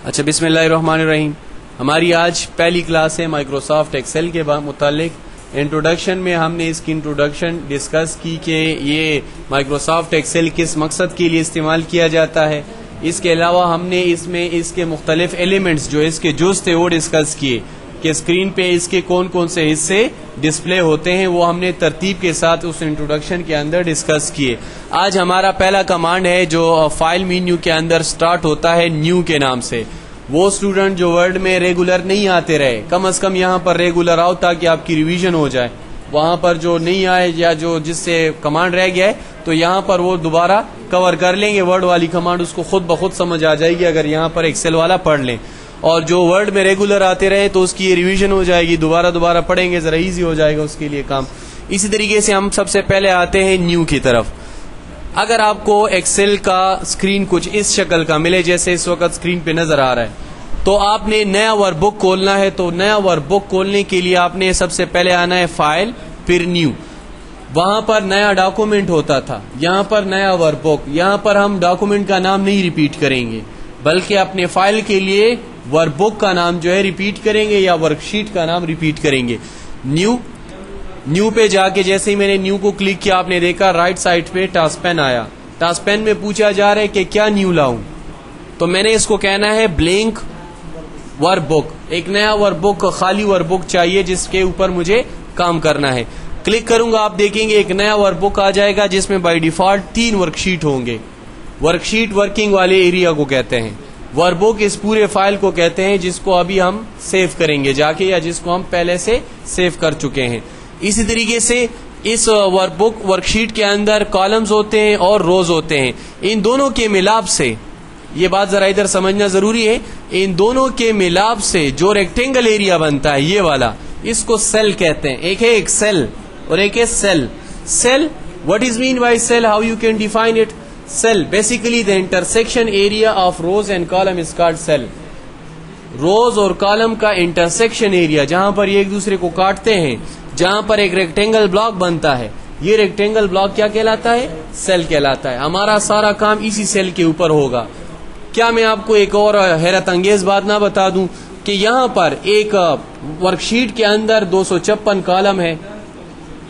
अच्छा, बिस्मिल्लाहिर्रहमानिर्रहीम। हमारी आज पहली क्लास है माइक्रोसॉफ्ट एक्सेल के मुतालिक। इंट्रोडक्शन में हमने इसकी इंट्रोडक्शन डिस्कस की कि ये माइक्रोसॉफ्ट एक्सेल किस मकसद के लिए इस्तेमाल किया जाता है। इसके अलावा हमने इसमें इसके मुख्तलिफ एलिमेंट्स जो इसके जुज़ थे वो डिस्कस किए कि स्क्रीन पे इसके कौन कौन से हिस्से डिस्प्ले होते हैं, वो हमने तरतीब के साथ उस इंट्रोडक्शन के अंदर डिस्कस किए। आज हमारा पहला कमांड है जो फाइल मेन्यू के अंदर स्टार्ट होता है न्यू के नाम से। वो स्टूडेंट जो वर्ड में रेगुलर नहीं आते रहे, कम अज कम यहाँ पर रेगुलर आओ ताकि आपकी रिवीजन हो जाए। वहां पर जो नहीं आए या जो जिससे कमांड रह गया है तो यहाँ पर वो दोबारा कवर कर लेंगे वर्ड वाली कमांड, उसको खुद ब खुद समझ आ जाएगी अगर यहाँ पर एक्सेल वाला पढ़ लें। और जो वर्ड में रेगुलर आते रहे तो उसकी रिवीजन हो जाएगी, दोबारा पढ़ेंगे, जरा इजी हो जाएगा उसके लिए काम। इसी तरीके से हम सबसे पहले आते हैं न्यू की तरफ। अगर आपको एक्सेल का स्क्रीन कुछ इस शक्ल का मिले जैसे इस वक्त स्क्रीन पे नजर आ रहा है, तो आपने नया वर्कबुक खोलना है। तो नया वर्कबुक खोलने के लिए आपने सबसे पहले आना है फाइल, फिर न्यू। वहां पर नया डॉक्यूमेंट होता था, यहाँ पर नया वर्कबुक। यहाँ पर हम डॉक्यूमेंट का नाम नहीं रिपीट करेंगे बल्कि अपने फाइल के लिए वर्कबुक का नाम जो है रिपीट करेंगे या वर्कशीट का नाम रिपीट करेंगे। न्यू पे जाके जैसे ही मैंने न्यू को क्लिक किया, आपने देखा राइट साइड पे टास्क पेन आया। टास्क पेन में पूछा जा रहा है कि क्या न्यू लाऊं, तो मैंने इसको कहना है ब्लैंक वर्कबुक। एक नया वर्कबुक, खाली वर्कबुक चाहिए जिसके ऊपर मुझे काम करना है। क्लिक करूंगा, आप देखेंगे एक नया वर्कबुक आ जाएगा जिसमें बाय डिफॉल्ट 3 वर्कशीट होंगे। वर्कशीट वर्किंग वाले एरिया को कहते हैं, वर्कबुक इस पूरे फाइल को कहते हैं जिसको अभी हम सेव करेंगे जाके, या जिसको हम पहले से सेव कर चुके हैं। इसी तरीके से इस वर्कबुक वर्कशीट के अंदर कॉलम्स होते हैं और रोज होते हैं। इन दोनों के मिलाप से, ये बात जरा इधर समझना जरूरी है, इन दोनों के मिलाप से जो रेक्टेंगल एरिया बनता है ये वाला, इसको सेल कहते हैं। एक है एक सेल और एक है cell. Cell, what is mean by cell, how you can define it? Cell, basically the intersection area of rows and column is called cell. रोज और कॉलम का इंटरसेक्शन एरिया, जहां पर ये एक दूसरे को काटते हैं, जहां पर एक रेक्टेंगल ब्लॉक बनता है, ये रेक्टेंगल ब्लॉक क्या कहलाता है? सेल कहलाता है। हमारा सारा काम इसी सेल के ऊपर होगा। क्या मैं आपको एक और हैरत अंगेज बात ना बता दूं कि यहाँ पर एक वर्कशीट के अंदर 256 कॉलम है,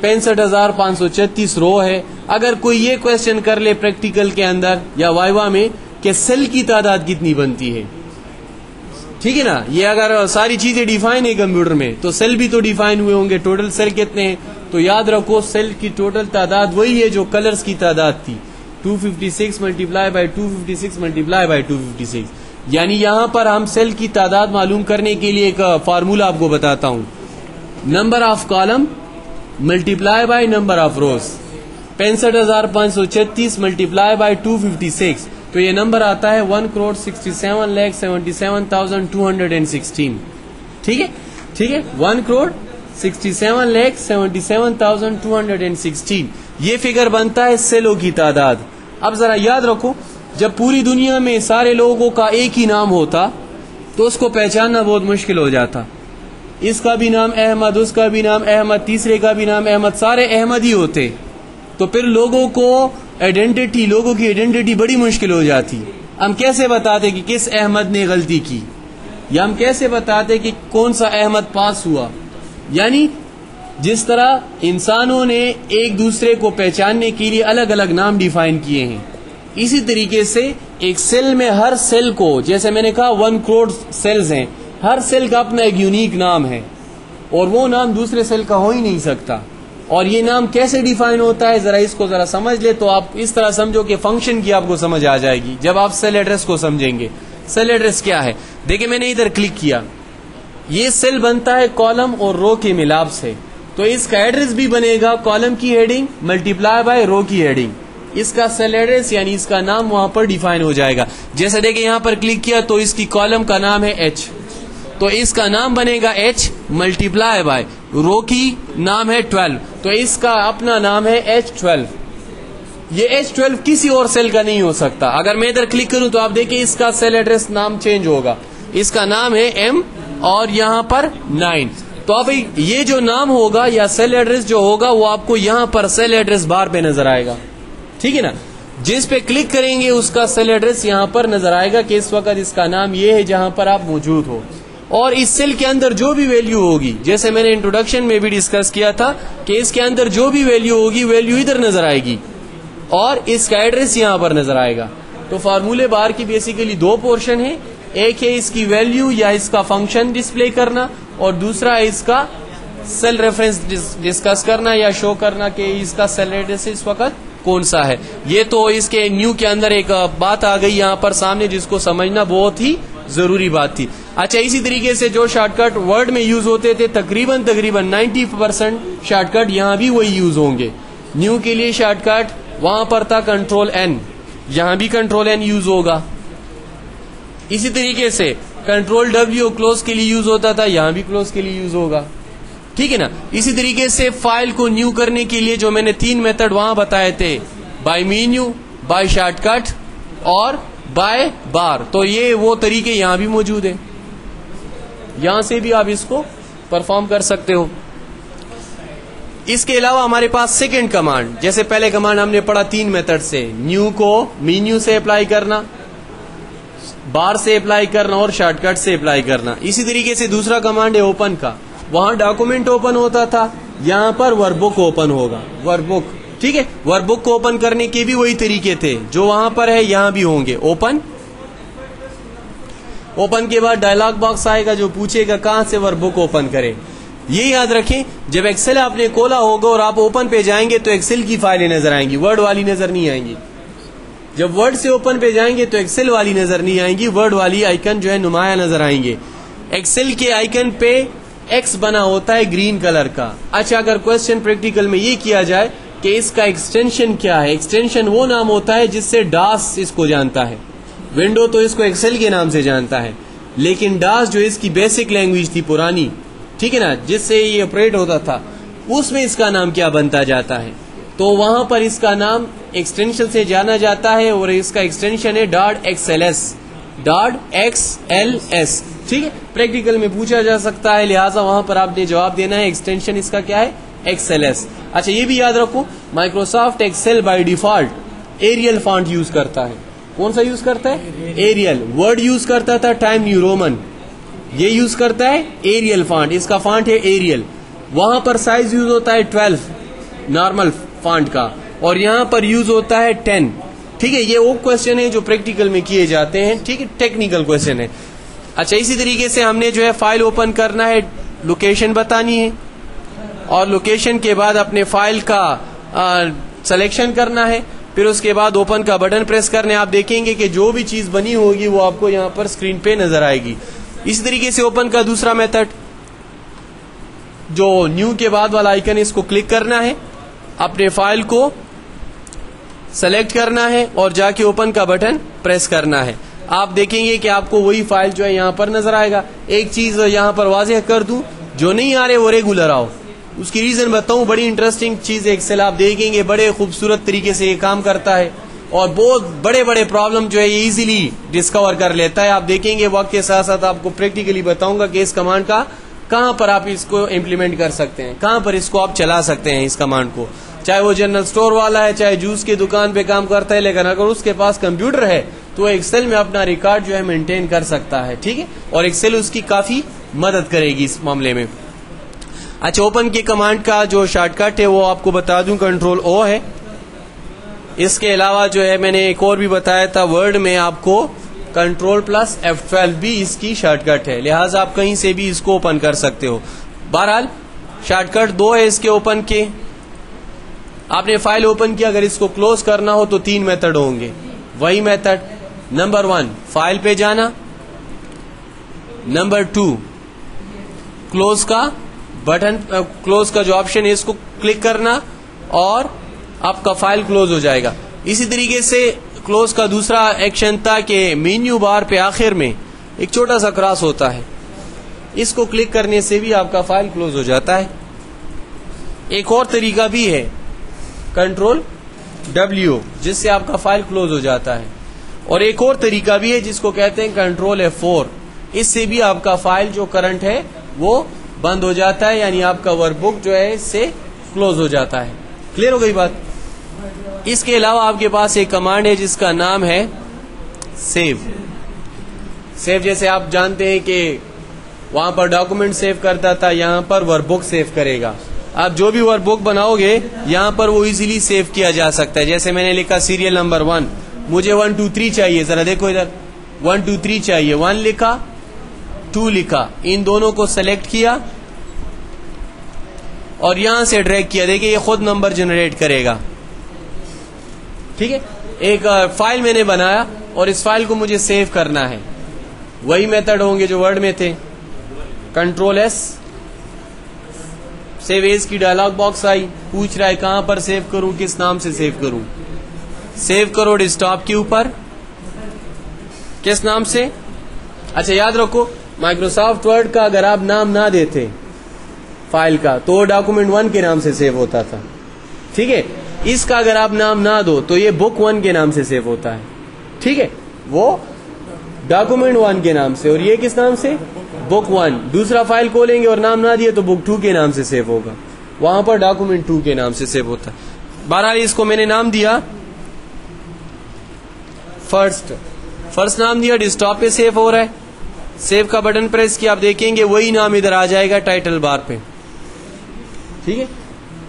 65,536 रो है। अगर कोई ये क्वेश्चन कर ले प्रैक्टिकल के अंदर या वाइवा में कि सेल की तादाद कितनी बनती है, ठीक है ना, ये अगर सारी चीजें डिफाइन है कंप्यूटर में तो सेल भी तो डिफाइन हुए होंगे। टोटल सेल कितने हैं? तो याद रखो सेल की टोटल तादाद वही है जो कलर्स की तादाद थी, 256 मल्टीप्लाई बाई 256 मल्टीप्लाई बाई 256। यानी यहाँ पर हम सेल की तादाद मालूम करने के लिए एक फार्मूला आपको बताता हूँ। Number of column multiply by number of rose, 65,536 multiply by 256, तो ये नंबर आता है 1,67,77,216। ठीक है, 1,67,77,216 ये फिगर बनता है सेलों की तादाद। अब जरा याद रखो, जब पूरी दुनिया में सारे लोगों का एक ही नाम होता तो उसको पहचानना बहुत मुश्किल हो जाता। इसका भी नाम अहमद, उसका भी नाम अहमद, तीसरे का भी नाम अहमद, सारे अहमद ही होते, तो फिर लोगों की आइडेंटिटी बड़ी मुश्किल हो जाती। हम कैसे बताते कि किस अहमद ने गलती की, या हम कैसे बताते कि कौन सा अहमद पास हुआ? यानी जिस तरह इंसानों ने एक दूसरे को पहचानने के लिए अलग अलग नाम डिफाइन किए हैं, इसी तरीके से एक सेल में हर सेल को, जैसे मैंने कहा 1 करोड़ सेल्स हैं, हर सेल का अपना एक यूनिक नाम है और वो नाम दूसरे सेल का हो ही नहीं सकता। और ये नाम कैसे डिफाइन होता है, जरा इसको जरा समझ ले तो आप इस तरह समझो कि फंक्शन की आपको समझ आ जाएगी जब आप सेल एड्रेस को समझेंगे। सेल एड्रेस क्या है? देखिए मैंने इधर क्लिक किया, ये सेल बनता है कॉलम और रो के मिलाप से, तो इसका एड्रेस भी बनेगा कॉलम की हेडिंग मल्टीप्लाई बाय रो की हेडिंग। इसका सेल एड्रेस यानी इसका नाम वहां पर डिफाइन हो जाएगा। जैसे देखिए यहाँ पर क्लिक किया तो इसकी कॉलम का नाम है H, तो इसका नाम बनेगा H मल्टीप्लाई बाय रो की नाम है 12, तो इसका अपना नाम है H12। ये H12 किसी और सेल का नहीं हो सकता। अगर मैं इधर क्लिक करूं तो आप देखिए इसका सेल एड्रेस नाम चेंज होगा, इसका नाम है M और यहाँ पर 9। तो अब ये जो नाम होगा या सेल एड्रेस जो होगा वो आपको यहाँ पर सेल एड्रेस बार पे नजर आएगा, ठीक है ना। जिस पे क्लिक करेंगे उसका सेल एड्रेस यहाँ पर नजर आएगा कि इस वक्त इसका नाम ये है जहां पर आप मौजूद हो। और इस सेल के अंदर जो भी वैल्यू होगी, जैसे मैंने इंट्रोडक्शन में भी डिस्कस किया था कि इसके अंदर जो भी वैल्यू होगी वैल्यू इधर नजर आएगी और इसका एड्रेस यहाँ पर नजर आएगा। तो फार्मूले बार की बेसिकली दो पोर्शन है, एक है इसकी वैल्यू या इसका फंक्शन डिस्प्ले करना और दूसरा है इसका सेल रेफरेंस डिस्कस करना या शो करना कि इसका सेल एड्रेस इस वक्त कौन सा है। ये तो इसके न्यू के अंदर एक बात आ गई यहाँ पर सामने जिसको समझना बहुत ही जरूरी बात थी। अच्छा, इसी तरीके से जो शॉर्टकट वर्ड में यूज होते थे तकरीबन 90% शॉर्टकट यहाँ भी वही यूज होंगे। न्यू के लिए शॉर्टकट वहां पर था कंट्रोल एन, यहाँ भी कंट्रोल एन यूज होगा। इसी तरीके से कंट्रोल डब्ल्यू क्लोज के लिए यूज होता था, यहाँ भी क्लोज के लिए यूज होगा, ठीक है ना। इसी तरीके से फाइल को न्यू करने के लिए जो मैंने 3 मेथड वहां बताए थे, बाय मेन्यू, बाय शॉर्टकट और बाय बार, तो ये वो तरीके यहां भी मौजूद है। यहां से भी आप इसको परफॉर्म कर सकते हो। इसके अलावा हमारे पास सेकंड कमांड, जैसे पहले कमांड हमने पढ़ा 3 मेथड से, न्यू को मेन्यू से अप्लाई करना, बार से अप्लाई करना और शॉर्टकट से अप्लाई करना। इसी तरीके से दूसरा कमांड है ओपन का, वहां डॉक्यूमेंट ओपन होता था, यहां पर वर्कबुक ओपन होगा, वर्कबुक, ठीक है। वर्कबुक को ओपन करने के भी वही तरीके थे जो वहां पर है, यहां भी होंगे। ओपन, ओपन के बाद डायलॉग बॉक्स आएगा जो पूछेगा कहां से वर्कबुक ओपन करें। ये याद रखें, जब एक्सेल आपने खोला होगा और आप ओपन पे जाएंगे तो एक्सेल की फाइलें नजर आएंगी, वर्ड वाली नजर नहीं आएंगी। जब वर्ड से ओपन पे जाएंगे तो एक्सेल वाली नजर नहीं आएंगी, वर्ड वाली आइकन जो है नुमाया नजर आएंगे। एक्सेल के आइकन पे एक्स बना होता है ग्रीन कलर का। अच्छा, अगर क्वेश्चन प्रैक्टिकल में ये किया जाए कि इसका एक्सटेंशन क्या है, एक्सटेंशन वो नाम होता है जिससे डास इसको जानता है। विंडो तो इसको एक्सेल के नाम से जानता है, लेकिन डास जो इसकी बेसिक लैंग्वेज थी पुरानी, ठीक है ना, जिससे ये ऑपरेट होता था, उसमें इसका नाम क्या बनता जाता है, तो वहां पर इसका नाम एक्सटेंशन से जाना जाता है और इसका एक्सटेंशन है .xls, .xls, ठीक है। प्रैक्टिकल में पूछा जा सकता है, लिहाजा वहां पर आपने जवाब देना है एक्सटेंशन इसका क्या है, XLS। अच्छा, ये भी याद रखो, Microsoft Excel by default Arial font use करता है। कौन सा यूज करता है, एरियल। वर्ड यूज करता था टाइम न्यू रोमन, ये यूज करता है एरियल फॉन्ट, इसका फॉन्ट है एरियल। वहां पर साइज यूज होता है 12 नॉर्मल फॉन्ट का और यहां पर यूज होता है 10, ठीक है। ये वो क्वेश्चन है जो प्रैक्टिकल में किए जाते हैं, ठीक है, टेक्निकल क्वेश्चन है। अच्छा, इसी तरीके से हमने जो है फाइल ओपन करना है, लोकेशन बतानी है और लोकेशन के बाद अपने फाइल का सिलेक्शन करना है, फिर उसके बाद ओपन का बटन प्रेस करने। आप देखेंगे कि जो भी चीज बनी होगी वो आपको यहाँ पर स्क्रीन पे नजर आएगी। इसी तरीके से ओपन का दूसरा मेथड, जो न्यू के बाद वाला आइकन, इसको क्लिक करना है, अपने फाइल को सेलेक्ट करना है और जाके ओपन का बटन प्रेस करना है। आप देखेंगे कि आपको वही फाइल जो है यहाँ पर नजर आएगा। एक चीज यहाँ पर वाज़ेह कर दूं, जो नहीं आ रहे वो रेगुलर आओ। उसकी रीजन बताऊं, बड़ी इंटरेस्टिंग चीज है एक्सेल, आप देखेंगे बड़े खूबसूरत तरीके से ये काम करता है और बहुत बड़े बड़े प्रॉब्लम जो है ये इजीली डिस्कवर कर लेता है। आप देखेंगे वक्त के साथ साथ आपको प्रैक्टिकली बताऊंगा कि इस कमांड का कहां पर आप इसको इम्प्लीमेंट कर सकते हैं, कहां पर इसको आप चला सकते हैं इस कमांड को। चाहे वो जनरल स्टोर वाला है, चाहे जूस की दुकान पे काम करता है, लेकिन अगर उसके पास कंप्यूटर है तो एक्सेल में अपना रिकॉर्ड जो है मेंटेन कर सकता है, ठीक है, और एक्सेल उसकी काफी मदद करेगी इस मामले में। अच्छा, ओपन की कमांड का जो शॉर्टकट है वो आपको बता दूं, कंट्रोल ओ है। इसके अलावा जो है मैंने एक और भी बताया था, वर्ड में आपको कंट्रोल प्लस F12 भी इसकी शॉर्टकट है, लिहाजा आप कहीं से भी इसको ओपन कर सकते हो। बहरहाल शॉर्टकट 2 है इसके ओपन के। आपने फाइल ओपन किया, अगर इसको क्लोज करना हो तो 3 मेथड होंगे। वही मेथड, नंबर 1 फाइल पे जाना, नंबर 2 क्लोज का बटन, क्लोज का जो ऑप्शन है इसको क्लिक करना और आपका फाइल क्लोज हो जाएगा। इसी तरीके से क्लोज का दूसरा एक्शन था कि मेन्यू बार पे आखिर में एक छोटा सा क्रॉस होता है, इसको क्लिक करने से भी आपका फाइल क्लोज हो जाता है। एक और तरीका भी है कंट्रोल W, जिससे आपका फाइल क्लोज हो जाता है, और एक और तरीका भी है जिसको कहते हैं कंट्रोल F4, इससे भी आपका फाइल जो करंट है वो बंद हो जाता है, यानी आपका वर्कबुक जो है इससे क्लोज हो जाता है। क्लियर हो गई बात? इसके अलावा आपके पास एक कमांड है जिसका नाम है सेव। सेव जैसे आप जानते हैं कि वहां पर डॉक्यूमेंट सेव करता था, यहाँ पर वर्कबुक सेव करेगा। आप जो भी वर्कबुक बनाओगे यहाँ पर वो इजीली सेव किया जा सकता है। जैसे मैंने लिखा सीरियल नंबर 1, मुझे 1 2 3 चाहिए, जरा देखो इधर 1 2 3 चाहिए, 1 लिखा 2 लिखा, इन दोनों को सेलेक्ट किया और यहां से ड्रैग किया। देखिए ये खुद नंबर जनरेट करेगा। ठीक है, एक फाइल मैंने बनाया और इस फाइल को मुझे सेव करना है। वही मेथड होंगे जो वर्ड में थे। कंट्रोल एस, सेव एज की डायलॉग बॉक्स आई, पूछ रहा है कहां पर सेव करूं, किस नाम से सेव करूं। सेव करो डेस्कटॉप के ऊपर, किस नाम से। अच्छा याद रखो, माइक्रोसॉफ्ट वर्ड का अगर आप नाम ना देते फाइल का तो डॉक्यूमेंट 1 के नाम से सेव होता था। ठीक है, इसका अगर आप नाम ना दो तो ये बुक 1 के नाम से सेव होता है। ठीक है, वो डॉक्यूमेंट 1 के नाम से, और ये किस नाम से, बुक 1। दूसरा फाइल खोलेंगे और नाम ना दिए तो बुक 2 के नाम से सेव होगा, वहां पर डॉक्यूमेंट 2 के नाम से सेव होता है। बहरहाल इसको मैंने नाम दिया फर्स्ट नाम दिया, डेस्कटॉप पे सेव हो रहा है। सेव का बटन प्रेस किया, आप देखेंगे वही नाम इधर आ जाएगा टाइटल बार पे। ठीक है,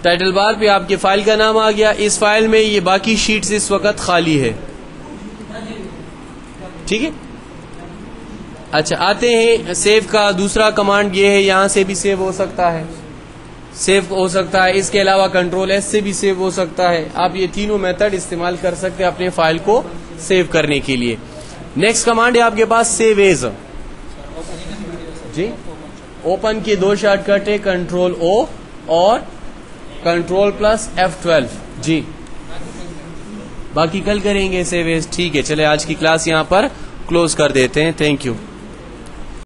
टाइटल बार पे आपके फाइल का नाम आ गया। इस फाइल में ये बाकी शीट्स इस वक्त खाली है। ठीक है, अच्छा आते हैं सेव का दूसरा कमांड ये है, यहां से भी सेव हो सकता है, सेव हो सकता है। इसके अलावा कंट्रोल एस से भी सेव हो सकता है। आप ये तीनों मेथड इस्तेमाल कर सकते हैं अपने फाइल को सेव करने के लिए। नेक्स्ट कमांड है आपके पास सेव एज जी। ओपन के 2 शॉर्टकट है, कंट्रोल ओ और कंट्रोल प्लस F12 जी। बाकी कल करेंगे सेव एज। ठीक है, चले आज की क्लास यहाँ पर क्लोज कर देते हैं। Thank you.